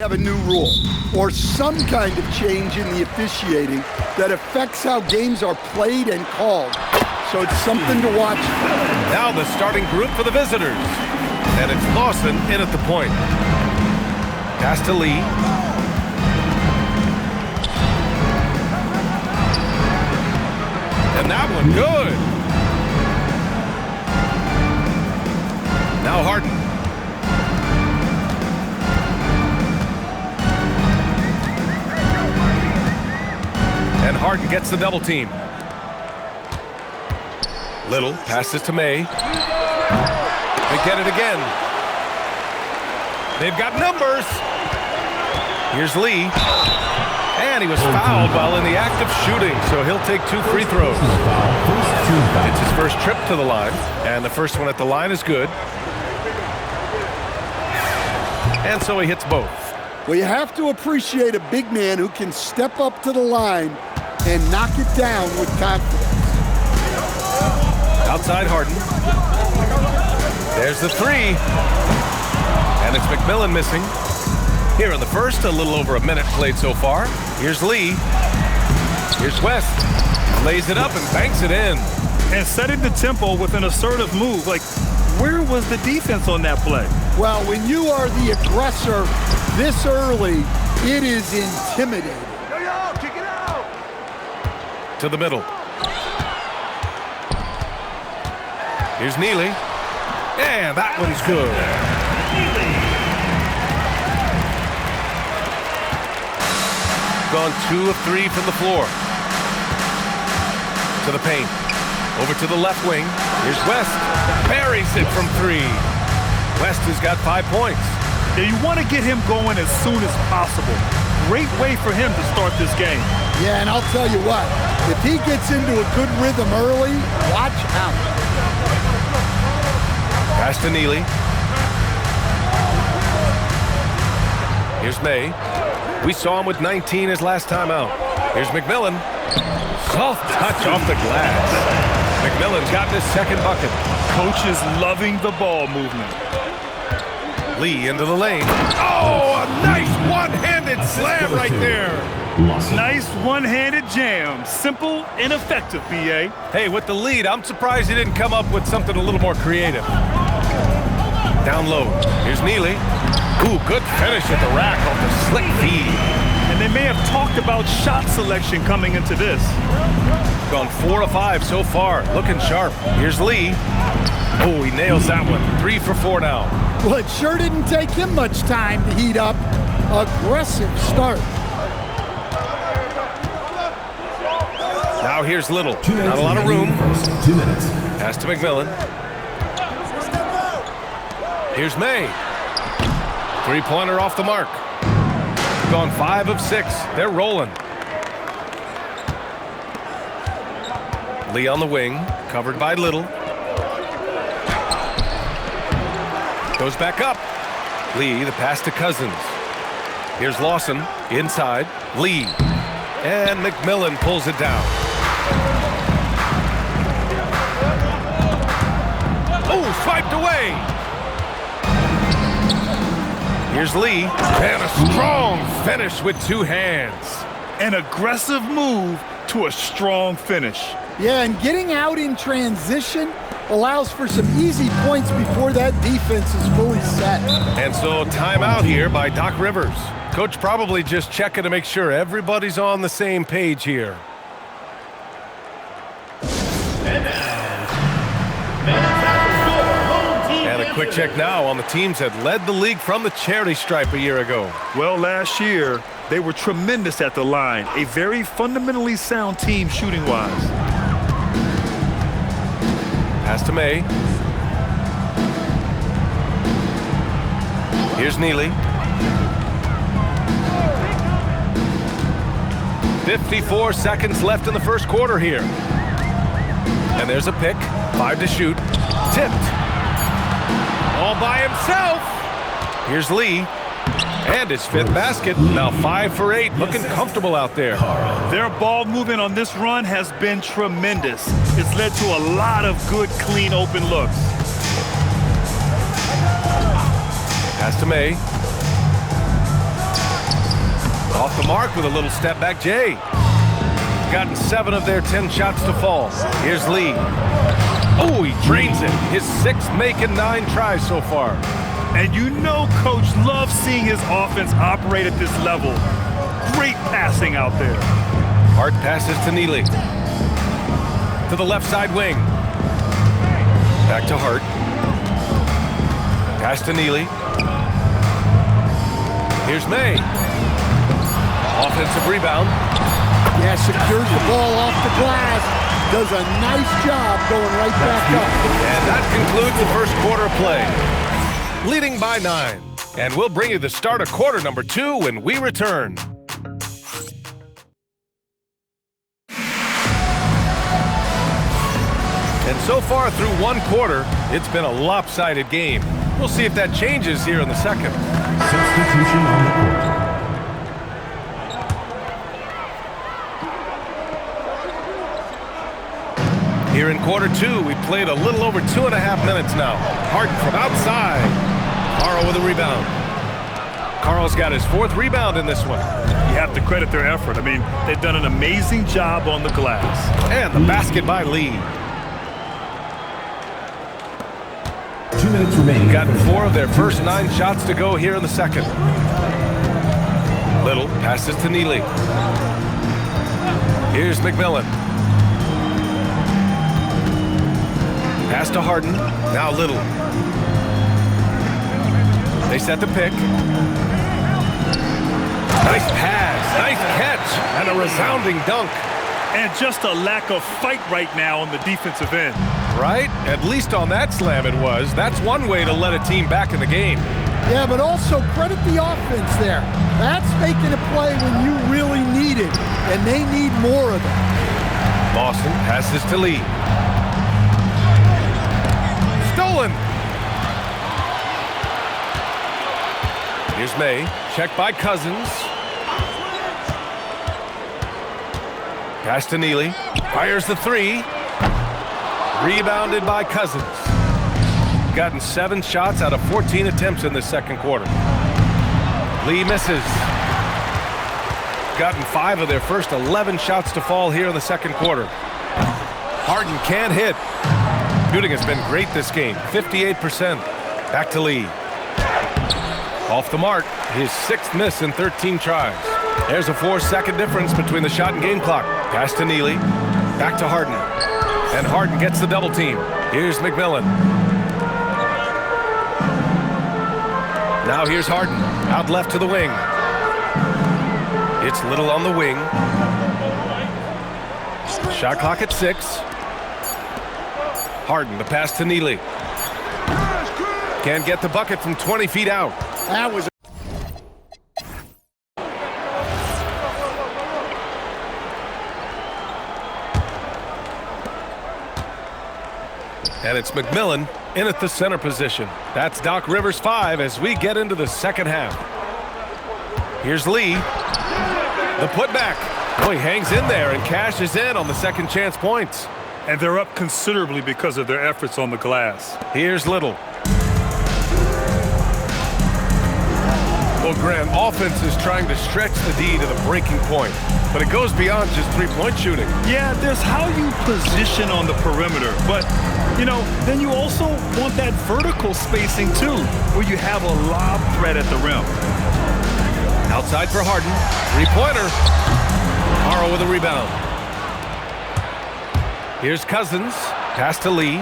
Have a new rule or some kind of change in the officiating that affects how games are played and called. So it's something to watch. Now the starting group for the visitors. And it's Lawson in at the point. Pass to Lee. And that one good. Now Harden. And Harden gets the double team. Little passes to May. They get it again. They've got numbers. Here's Lee. And he was fouled while in the act of shooting, so he'll take 2 free throws. It's his first trip to the line, and the first one at the line is good. And so he hits both. Well, you have to appreciate a big man who can step up to the line and knock it down with confidence. Outside Harden. There's the 3. And it's McMillan missing. Here in the first, a little over a minute played so far. Here's Lee. Here's West. Lays it up and banks it in. And setting the tempo with an assertive move. Like, where was the defense on that play? Well, when you are the aggressor this early, it is intimidating. To the middle. Here's Neely. And that one's good. Gone 2 of 3 from the floor. To the paint. Over to the left wing. Here's West. Buries it from 3. West has got 5 points. Yeah, you want to get him going as soon as possible. Great way for him to start this game. Yeah, and I'll tell you what, if he gets into a good rhythm early, watch out. Pass to Neely. Here's May. We saw him with 19 his last time out. Here's McMillan. Soft touch off the glass. McMillan's got his second bucket. Coach is loving the ball movement. Lee into the lane. Oh, a nice one-handed slam right there. Nice one-handed jam. Simple and effective, B.A. Hey, with the lead, I'm surprised he didn't come up with something a little more creative. Down low. Here's Neely. Ooh, good finish at the rack off the slick feed. And they may have talked about shot selection coming into this. Gone 4 of 5 so far. Looking sharp. Here's Lee. Oh, he nails that one. 3 for 4 now. Well, it sure didn't take him much time to heat up. Aggressive start. Now here's Little. Not a lot of room. 2 minutes. Pass to McMillan. Here's May. 3-pointer off the mark. Gone 5 of 6. They're rolling. Lee on the wing. Covered by Little. Goes back up. Lee, the pass to Cousins. Here's Lawson. Inside. Lee. And McMillan pulls it down. Oh, swiped away. Here's Lee. And a strong finish with 2 hands. An aggressive move to a strong finish. Yeah, and getting out in transition allows for some easy points before that defense is fully set. And so timeout here by Doc Rivers. Coach probably just checking to make sure everybody's on the same page here. And a quick check now on the teams that led the league from the charity stripe a year ago. Well, last year, they were tremendous at the line. A very fundamentally sound team shooting-wise. Pass to May. Here's Neely. 54 seconds left in the first quarter here. And there's a pick. 5 to shoot. Tipped. All by himself. Here's Lee. And his 5th basket. Now 5 for 8. Looking comfortable out there. Their ball movement on this run has been tremendous. It's led to a lot of good, clean, open looks. Pass to May. Off the mark with a little step back, Jay. Gotten 7 of their 10 shots to fall. Here's Lee. Oh, he drains it. His 6th make in 9 tries so far. And you know Coach loves seeing his offense operate at this level. Great passing out there. Hart passes to Neely. To the left side wing. Back to Hart. Pass to Neely. Here's May. Offensive rebound. Yeah, secures the ball off the glass. Does a nice job going right back up. And that concludes the first quarter of play. Leading by 9. And we'll bring you the start of quarter number 2 when we return. And so far through 1 quarter, it's been a lopsided game. We'll see if that changes here in the second. Substitution on the court. Here in quarter 2, we played a little over 2.5 minutes now. Harden from outside. Carl with a rebound. Carl's got his 4th rebound in this one. You have to credit their effort. I mean, they've done an amazing job on the glass. And the basket by Lee. 2 minutes remaining. Gotten 4 of their first 9 shots to go here in the second. Little passes to Neely. Here's McMillan. Pass to Harden. Now Little. They set the pick. Nice pass. Nice catch. And a resounding dunk. And just a lack of fight right now on the defensive end. Right? At least on that slam it was. That's one way to let a team back in the game. Yeah, but also credit the offense there. That's making a play when you really need it, and they need more of it. Boston passes to Lee. Stolen. Here's May. Checked by Cousins. Pass to Neely. Fires the 3. Rebounded by Cousins. Gotten 7 shots out of 14 attempts in this second quarter. Lee misses. Gotten 5 of their first 11 shots to fall here in the second quarter. Harden can't hit. Shooting has been great this game, 58%. Back to Lee. Off the mark, his 6th miss in 13 tries. There's a 4-second difference between the shot and game clock. Pass to Neely. Back to Harden. And Harden gets the double team. Here's McMillan. Now here's Harden. Out left to the wing. It's Little on the wing. Shot clock at 6. Harden, the pass to Neely. Can't get the bucket from 20 feet out. That was And it's McMillan in at the center position. That's Doc Rivers' 5 as we get into the second half. Here's Lee. The putback. Boy, hangs in there and cashes in on the second chance points. And they're up considerably because of their efforts on the glass. Here's Little. Well, Grant, offense is trying to stretch the D to the breaking point, but it goes beyond just three-point shooting. Yeah, there's how you position on the perimeter, but, you know, then you also want that vertical spacing, too, where you have a lob threat at the rim. Outside for Harden. Three-pointer. Morrow with a rebound. Here's Cousins. Pass to Lee.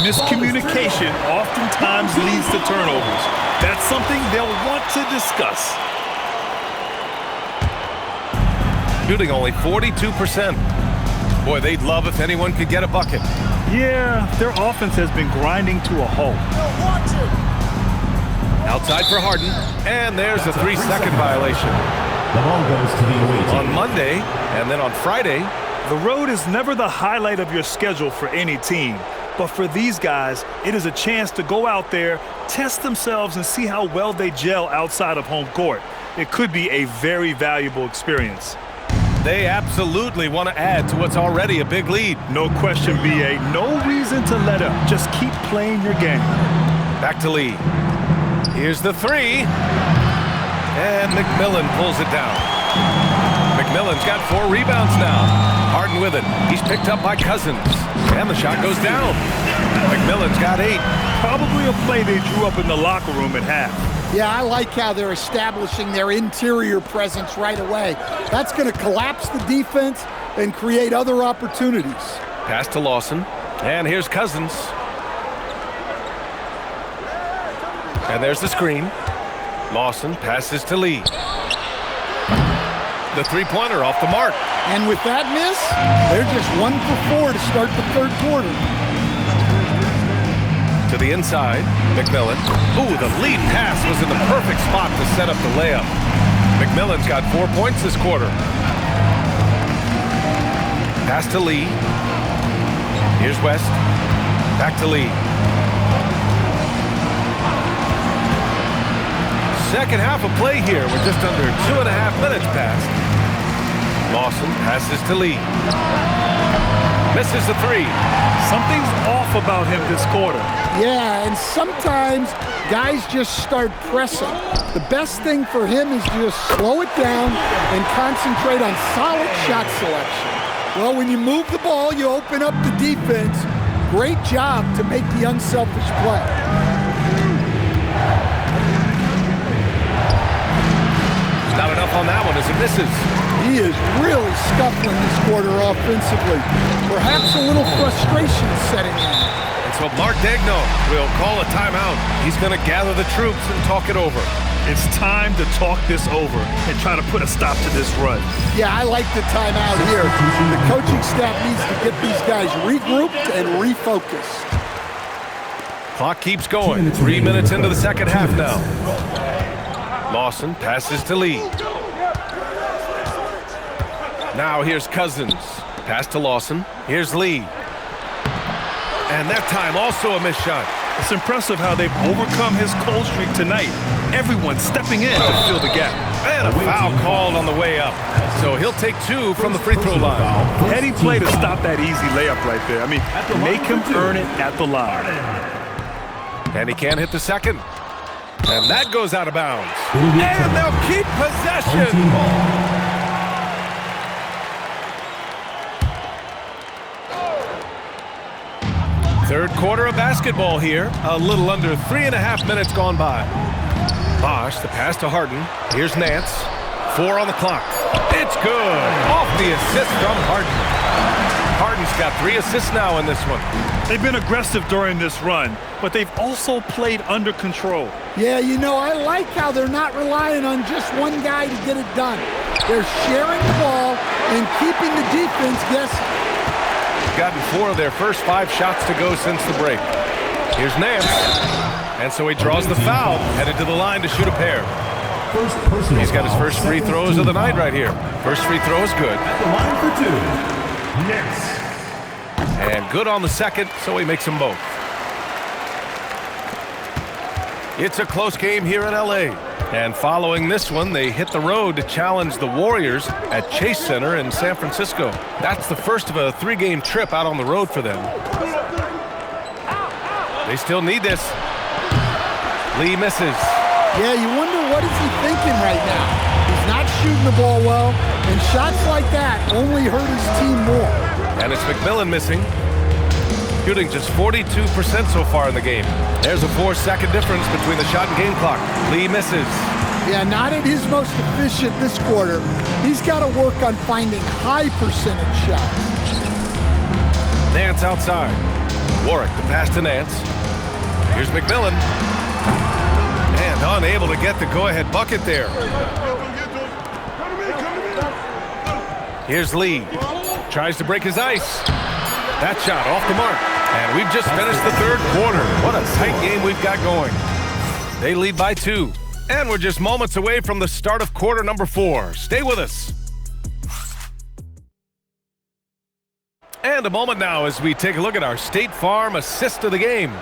Miscommunication oftentimes leads to turnovers. That's something they'll want to discuss. Shooting only 42%. Boy, they'd love if anyone could get a bucket. Yeah, their offense has been grinding to a halt. Outside for Harden, and there's a 3-second violation. The ball goes to the away team. On Monday, and then on Friday. The road is never the highlight of your schedule for any team. But for these guys, it is a chance to go out there, test themselves, and see how well they gel outside of home court. It could be a very valuable experience. They absolutely want to add to what's already a big lead. No question, B.A. No reason to let up. Just keep playing your game. Back to Lee. Here's the 3. And McMillan pulls it down. McMillan's got 4 rebounds now. Harden with it. He's picked up by Cousins. And the shot goes down. McMillan's got 8. Probably a play they drew up in the locker room at half. Yeah, I like how they're establishing their interior presence right away. That's going to collapse the defense and create other opportunities. Pass to Lawson. And here's Cousins. And there's the screen. Lawson passes to Lee. The three-pointer off the mark. And with that miss, they're just 1 for 4 to start the third quarter. To the inside, McMillan. Ooh, the lead pass was in the perfect spot to set up the layup. McMillan's got 4 points this quarter. Pass to Lee. Here's West. Back to Lee. Second half of play here with just under 2.5 minutes passed. Lawson passes to Lee. Misses the 3. Something's off about him this quarter. Yeah, and sometimes guys just start pressing. The best thing for him is to just slow it down and concentrate on solid shot selection. Well, when you move the ball, you open up the defense. Great job to make the unselfish play. Not enough on that one as it misses. He is really scuffling this quarter offensively. Perhaps a little frustration setting in. And so Mark Degno will call a timeout. He's going to gather the troops and talk it over. It's time to talk this over and try to put a stop to this run. Yeah, I like the timeout here. The coaching staff needs to get these guys regrouped and refocused. Clock keeps going. 3 minutes into the second half now. Lawson passes to Lee. Now here's Cousins. Pass to Lawson. Here's Lee. And that time also a missed shot. It's impressive how they've overcome his cold streak tonight. Everyone stepping in to fill the gap. And a foul called on the way up. So he'll take 2 from the free throw line. Heady play to stop that easy layup right there. I mean, make him earn it at the line. And he can't hit the second. And that goes out of bounds. And they'll keep possession. Third quarter of basketball here. A little under 3.5 minutes gone by. Bosch, the pass to Harden. Here's Nance. 4 on the clock. It's good. Off the assist from Harden. Harden's got 3 assists now in this one. They've been aggressive during this run, but they've also played under control. Yeah, you know, I like how they're not relying on just one guy to get it done. They're sharing the ball and keeping the defense guessing. Gotten 4 of their first 5 shots to go since the break. Here's Nance. And so he draws the foul, headed to the line to shoot a pair. He's got his first free throws of the night right here. First free throw is good. At the line for 2. Next. And good on the second, so he makes them both. It's a close game here in LA. And following this one, they hit the road to challenge the Warriors at Chase Center in San Francisco. That's the first of a 3-game trip out on the road for them. They still need this. Lee misses. Yeah, you wonder what is he thinking right now. He's not shooting the ball well, and shots like that only hurt his team more. And it's McMillan missing. Shooting just 42% so far in the game. There's a 4-second difference between the shot and game clock. Lee misses. Yeah, not at his most efficient this quarter. He's got to work on finding high percentage shots. Nance outside. Warwick, the pass to Nance. Here's McMillan. And unable to get the go-ahead bucket there. Here's Lee. Tries to break his ice. That shot off the mark. And we've just finished the third quarter. What a tight game we've got going. They lead by 2. And we're just moments away from the start of quarter number 4. Stay with us. And a moment now as we take a look at our State Farm assist of the game.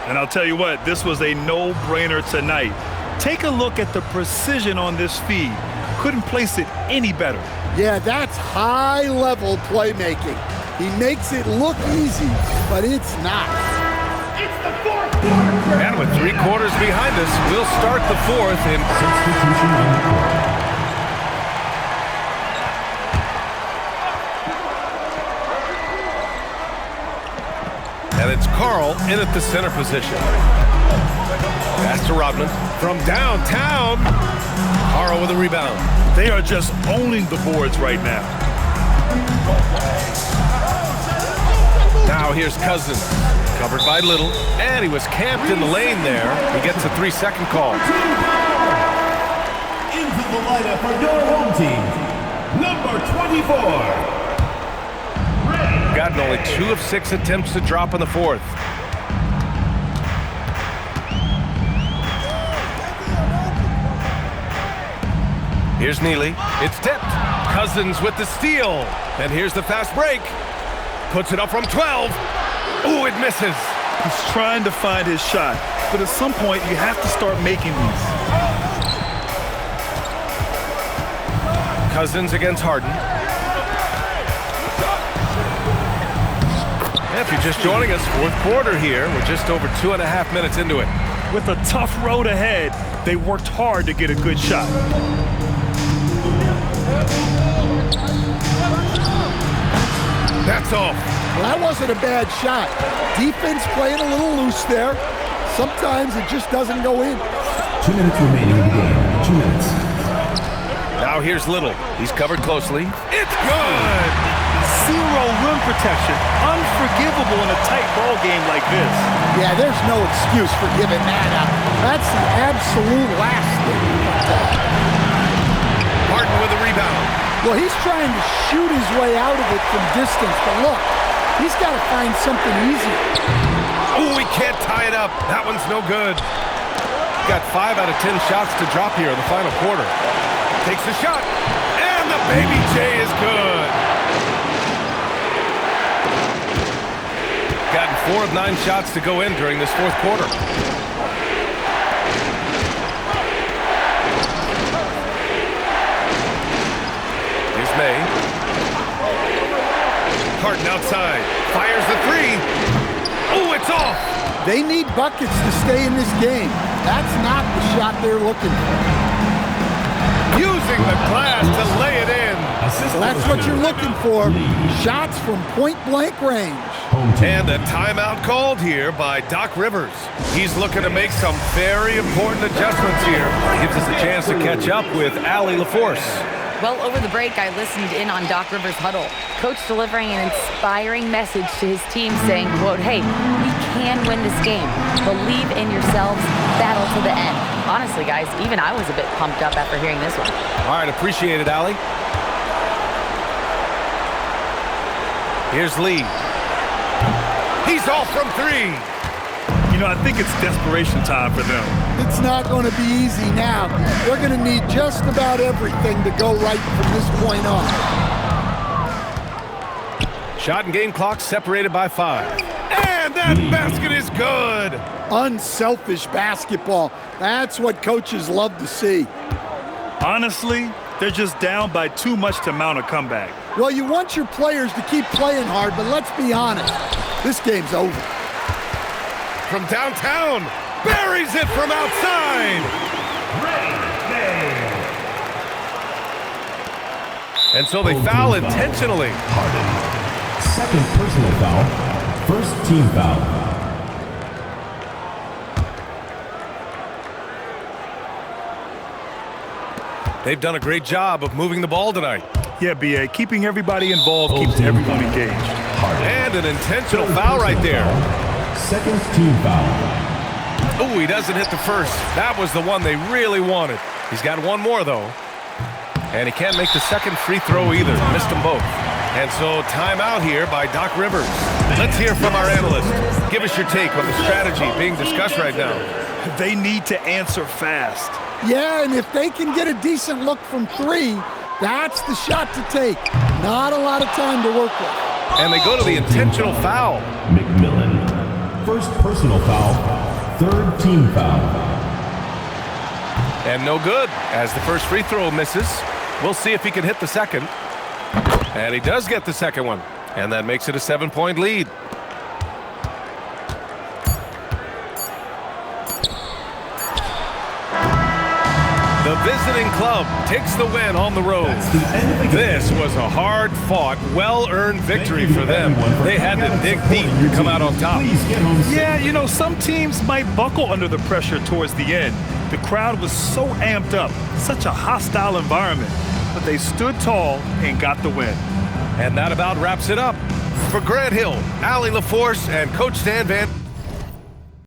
And I'll tell you what, this was a no-brainer tonight. Take a look at the precision on this feed. Couldn't place it any better. Yeah, that's high-level playmaking. He makes it look easy, but it's not. It's the fourth quarter. And with 3 quarters behind us, we'll start the 4th in Substitution on the court. in at the center position. Pass to Rodman from downtown. Haro with a rebound. They are just owning the boards right now. Now here's Cousins. Covered by Little. And he was camped in the lane there. He gets a 3-second call. Into the lineup for your home team, number 24. Gotten only 2 of 6 attempts to drop in the fourth. Here's Neely. It's tipped. Cousins with the steal. And here's the fast break. Puts it up from 12. Ooh, it misses. He's trying to find his shot, but at some point you have to start making these. Cousins against Harden. If you're just joining us, fourth quarter here. We're just over 2.5 minutes into it. With a tough road ahead, they worked hard to get a good shot. That's off. Well, that wasn't a bad shot. Defense playing a little loose there. Sometimes it just doesn't go in. 2 minutes remaining in the game. 2 minutes. Now here's Little. He's covered closely. It's good! Zero rim protection. Unforgivable in a tight ball game like this. Yeah, there's no excuse for giving that up. That's the absolute last thing. Harden with a rebound. Well, he's trying to shoot his way out of it from distance, but look, he's got to find something easier. Oh, he can't tie it up. That one's no good. Got 5 out of 10 shots to drop here in the final quarter. Takes the shot, and the baby J is good. Gotten 4 of 9 shots to go in during this fourth quarter. Here's May. Harden outside. Fires the 3. Oh, it's off. They need buckets to stay in this game. That's not the shot they're looking for. Using the glass to lay it in. Well, that's what you're looking for. Shots from point-blank range. And a timeout called here by Doc Rivers. He's looking to make some very important adjustments here. Gives us a chance to catch up with Allie LaForce. Well, over the break, I listened in on Doc Rivers' huddle. Coach delivering an inspiring message to his team saying, quote, hey, we can win this game. Believe in yourselves. Battle to the end. Honestly, guys, even I was a bit pumped up after hearing this one. All right, appreciate it, Allie. Here's Lee. He's off from 3. You know, I think it's desperation time for them. It's not going to be easy now. They're going to need just about everything to go right from this point on. Shot and game clock separated by 5. And that basket is good. Unselfish basketball. That's what coaches love to see. Honestly, they're just down by too much to mount a comeback. Well, you want your players to keep playing hard, but let's be honest. This game's over. From downtown, buries it from outside. And so they foul intentionally. Harden. Second personal foul. First team foul. They've done a great job of moving the ball tonight. Yeah, B.A., keeping everybody involved keeps everyone engaged. And an intentional foul right there. Second team foul. Oh, he doesn't hit the first. That was the one they really wanted. He's got one more, though. And he can't make the second free throw either. Missed them both. And so timeout here by Doc Rivers. Let's hear from our analyst. Give us your take on the strategy being discussed right now. They need to answer fast. Yeah, and if they can get a decent look from 3, that's the shot to take. Not a lot of time to work with. And they go to the intentional foul. McMillan. First personal foul. Third team foul. And no good, as the first free throw misses. We'll see if he can hit the second. And he does get the second one. And that makes it a 7-point lead. The visiting club takes the win on the road. This was a hard-fought, well-earned victory for them. They had to dig deep to come out on top. Yeah, you know, some teams might buckle under the pressure towards the end. The crowd was so amped up, such a hostile environment. But they stood tall and got the win. And that about wraps it up. For Grant Hill, Allie LaForce, and Coach Stan Van...